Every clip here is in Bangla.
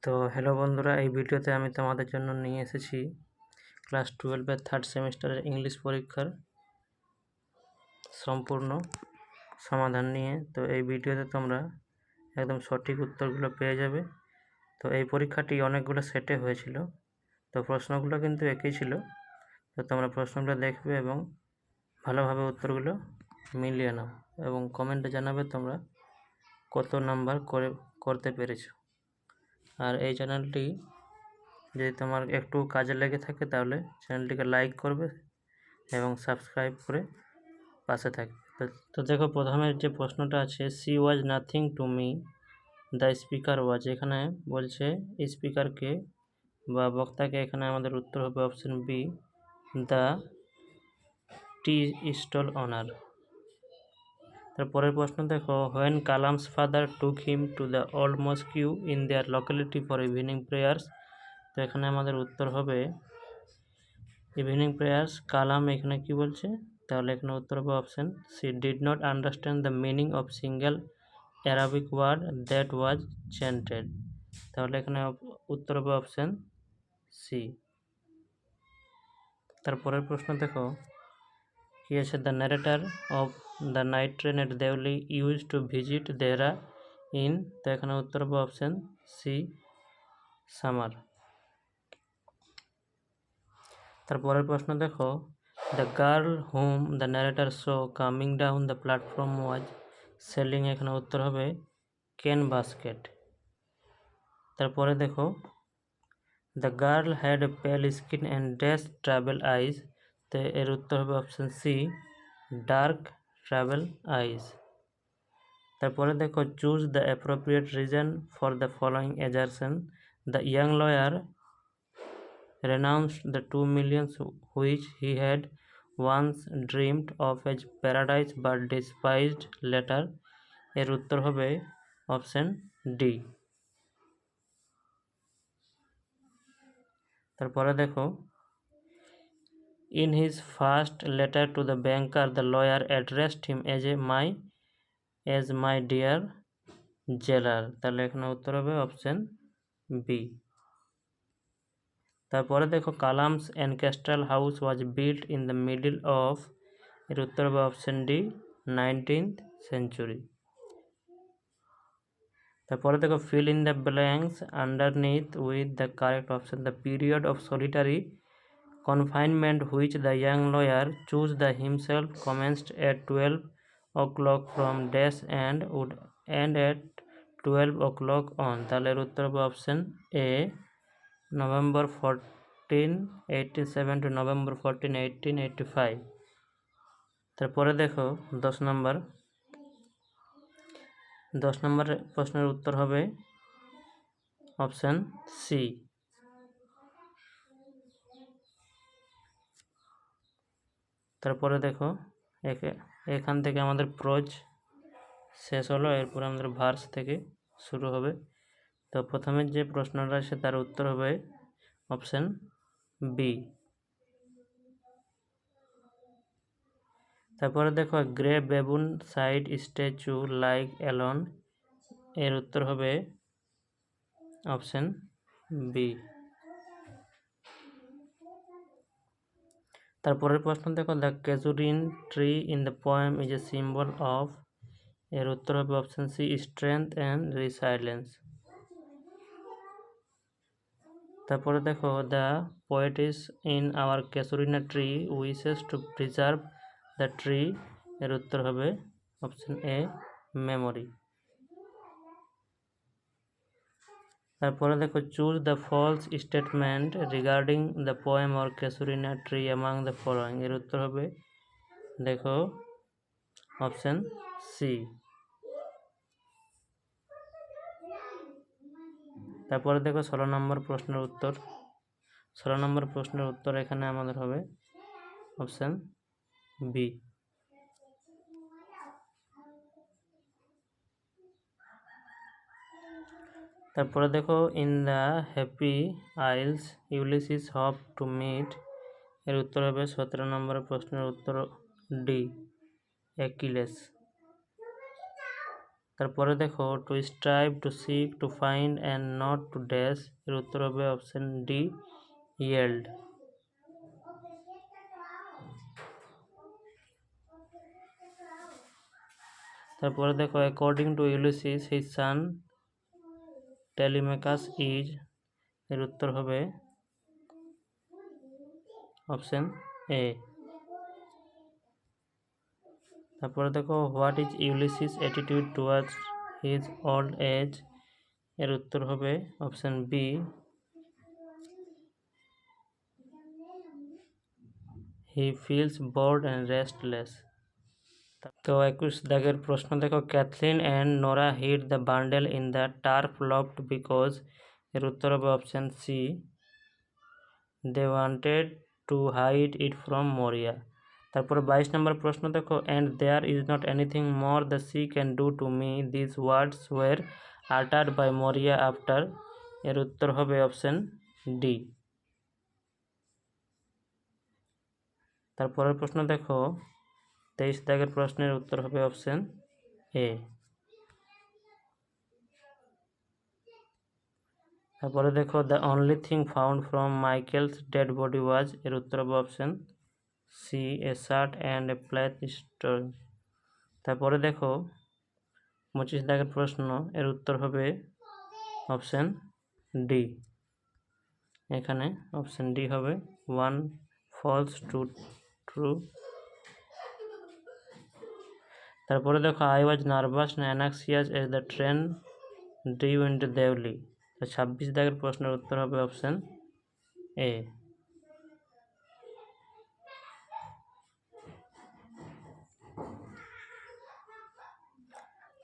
তো হ্যালো বন্ধুরা, এই ভিডিওতে আমি তোমাদের জন্য নিয়ে এসেছি ক্লাস 12-এর থার্ড সেমিস্টারের ইংলিশ পরীক্ষার সম্পূর্ণ সমাধান নিয়ে। তো এই ভিডিওতে তোমরা একদম সঠিক উত্তরগুলো পেয়ে যাবে। তো এই পরীক্ষাটি অনেকগুলো সেটে হয়েছিল, তো প্রশ্নগুলো কিন্তু একই ছিল। তো তোমরা প্রশ্নগুলো দেখবে এবং ভালোভাবে উত্তরগুলো মিলিয়ে নাও এবং কমেন্টে জানাবে তোমরা কত নাম্বার করতে পেরেছো। আর এই চ্যানেলটি যদি তোমার একটু কাজে লেগে থাকে তাহলে চ্যানেলটিকে লাইক করবে এবং সাবস্ক্রাইব করে পাশে থাকবে। তো দেখো, প্রথমে যে প্রশ্নটা আছে, she was nothing to me, the speaker was. এখানে বলছে স্পিকারকে বা বক্তাকে। এখানে আমাদের উত্তর হবে option B, the tea stall owner. তারপরের প্রশ্ন দেখো, when Kalam's father took him to the old mosque in their locality for evening prayers. তো এখানে আমাদের উত্তর হবে ইভিনিং প্রেয়ার্স। কালাম এখানে কি বলছে, তাহলে এখানে উত্তর হবে option C, did not understand the meaning of single Arabic word that was chanted. তাহলে এখানে উত্তর হবে অপশন সি। তারপরের প্রশ্ন দেখো কি আছে, the narrator of the night train at Deoli use to visit Dehra in. তো এখানে উত্তর হবে অপশন সি, সামার। তারপরের প্রশ্ন দেখো, the girl hmm the narrator show coming down the platform was selling. এখানে উত্তর হবে কেন বাস্কেট। তারপরে দেখো, দ্য গার্ল হ্যাড এ পেল স্কিন অ্যান্ড ড্যাশ ট্রাভেল আইজ। তো এর উত্তর হবে অপশন সি, ডার্ক ট্রাভেল আইজ। তারপরে দেখো, choose the appropriate reason for the following assertion. The young lawyer renounced the 2 millions which he had once dreamed of as paradise but despised later. এর উত্তর হবে অপশন ডি। তারপরে দেখো, in his first letter to the banker the lawyer addressed him as my dear jailer. তাহলে এখানে উত্তর হবে অপশন বি। তারপরে দেখো, Kalam's ancestral house was built in the middle of. এর উত্তর হবে অপশন ডি, 19th century। তারপরে দেখো, fill in the blanks underneath with the correct option. The period of solitary confinement which the young lawyer chose the himself commenced at 12 o'clock from dash and would end at 12 o'clock on. তাহলে এর উত্তর হবে option A, November 14, 1887 to November 14, 1885। তারপরে দেখো 10 নম্বর প্রশ্নের উত্তর হবে অপশন সি। তারপরে দেখো, এখান থেকে আমাদের প্রোজ শেষ হলো, এরপর আমাদের ভার্স থেকে শুরু হবে। তো প্রথমে যে প্রশ্নটা আছে তার উত্তর হবে অপশন বি। তারপরে দেখো, grey baboon sits statue like alone. এর উত্তর হবে অপশন বি। তারপরের প্রশ্ন দেখো, the casuarina tree in the poem is a symbol of. এর উত্তর হবে option C, strength and resilience. তারপরে দেখো, the poetess in our casuarina tree wishes to preserve the tree. এর উত্তর হবে অপশন এ, মেমোরি। তারপরে দেখো, choose the false statement regarding the poem our casuarina tree among the following. এর উত্তর হবে দেখো অপশন সি। তারপরে দেখো 16 নম্বর প্রশ্নের উত্তর। 16 নম্বর প্রশ্নের উত্তর এখানে আমাদের হবে অপশন বি। তারপরে দেখো, in the happy isles Ulysses hope to meet. এর উত্তর হবে 17 নম্বর প্রশ্নের উত্তর ডি, অ্যাকিলেস। তারপরে দেখো to strive, to seek, to find and not to dash, এর উত্তর হবে অপশন ডি, ইয়েল্ড। তারপরে দেখো according to Ulysses his son Telemachus is, এর উত্তর হবে অপশন এ। তারপরে দেখো what is Ulysses attitude towards his old age, এর উত্তর হবে option B, he feels bored and restless. তো 21 দাগের প্রশ্ন দেখো Kathleen and Nora hid the bundle in the turf loft because, এর উত্তর হবে option C, they wanted to hide it from Maurya. তারপরে 22 নম্বর প্রশ্ন দেখো and there is not anything more the sea can do to me, this words were uttered by Maurya after, এর উত্তর হবে অপশন ডি। তারপরের প্রশ্ন দেখো 23 দাগের প্রশ্নের উত্তর হবে অপশন এ। তারপরে দেখো the only thing found from Michael's dead body was, এর উত্তর হবে option C, a shirt and a plate stone. তারপরে দেখো 25 দাগের প্রশ্ন, এর উত্তর হবে অপশন ডি। এখানে অপশন ডি হবে 1 ফলস 2 ট্রু। তারপরে দেখো I was nervous and anxious as the train drew into Deoli, তো 26 দাগের প্রশ্নের উত্তর হবে অপশন এ।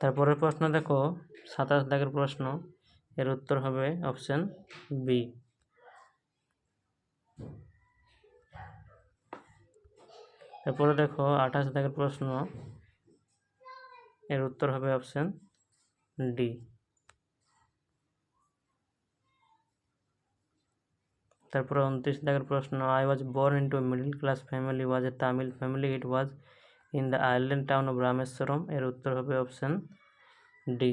তারপরের প্রশ্ন দেখো 27 দাগের প্রশ্ন, এর উত্তর হবে অপশন বি। তারপরে দেখো 28 দাগের প্রশ্ন, এর উত্তর হবে অপশন ডি। তারপরে 29 দাগের প্রশ্ন I was born into middle class family was a Tamil family, it was in the island town of Rameswaram, এর উত্তর হবে অপশন ডি।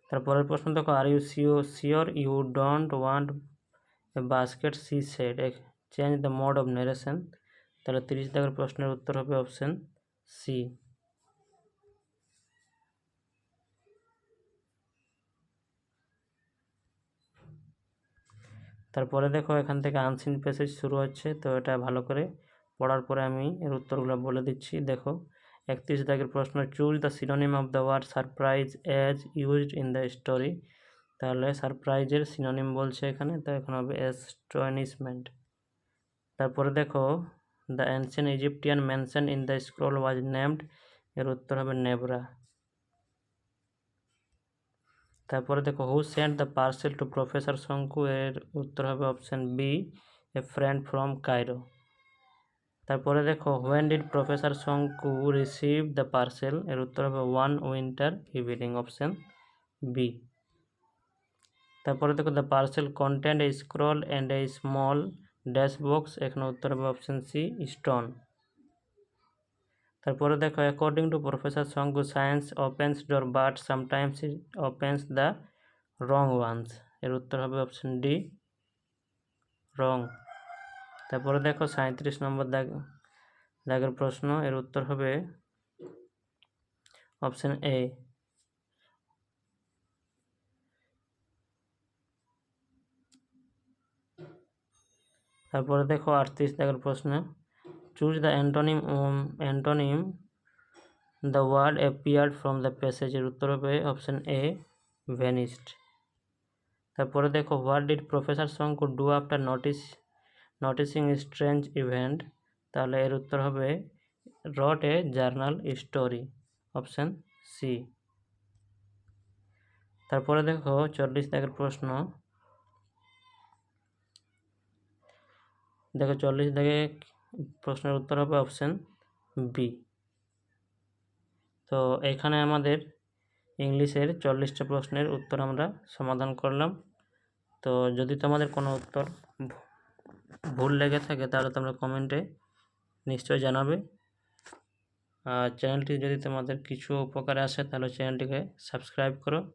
তারপরের প্রশ্ন দেখো are you sure you don't want a basket, she said, change the mode of narration, তাহলে 30 দাগের প্রশ্নের উত্তর হবে অপশন সি। তারপরে দেখো এখান থেকে আনসিন প্যাসেজ শুরু হচ্ছে, তো এটা ভালো করে পড়ার পরে আমি এর উত্তরগুলো বলে দিচ্ছি। দেখো 31 দাগের প্রশ্ন choose the synonym of the word surprise as used in the story, তাহলে সারপ্রাইজের সিনোনিম বলছে এখানে, তো এখন হবে অ্যাস্টনিশমেন্ট। তারপরে দেখো the ancient Egyptian mention in the scroll was named, এর উত্তর হবে নেবরা। তারপরে দেখো who sent the parcel to professor Shonku, এর উত্তর হবে option B, a friend from Cairo. তারপরে দেখো when did professor Shonku receive the parcel, এর উত্তর হবে 1 উইন্টার ইভিনিং, অপশন বি। তারপরে দেখো the parcel content a scroll and a small dash box, এখানে উত্তর হবে অপশন সি, স্টোন। তারপরে দেখো according to professor Shonku science opens door but sometimes it opens the wrong ones, এর উত্তর হবে অপশন ডি, রং। তারপরে দেখো 37 নম্বর দাগের প্রশ্ন, এর উত্তর হবে অপশন এ। তারপরে দেখো 38 দাগের প্রশ্ন choose the antonym the word appeared from the passage, এর উত্তর হবে অপশন এ, ভ্যানিশড। তারপরে দেখো what did professor Shonku do after noticing strange event, তাহলে এর উত্তর হবে wrote a journal story, option C. তারপরে দেখো 40 দাগের প্রশ্ন, দেখো 40 দাগে প্রশ্নের উত্তর হবে অপশন বি। তো এখানে আমাদের ইংলিশের 40টা প্রশ্নের উত্তর আমরা সমাধান করলাম। তো যদি তোমাদের কোনো উত্তর ভুল লেগে থাকে তাহলে তোমরা কমেন্টে নিশ্চয়ই জানাবে। আর চ্যানেলটি যদি তোমাদের কিছু উপকারে আসে তাহলে চ্যানেলটিকে সাবস্ক্রাইব করো।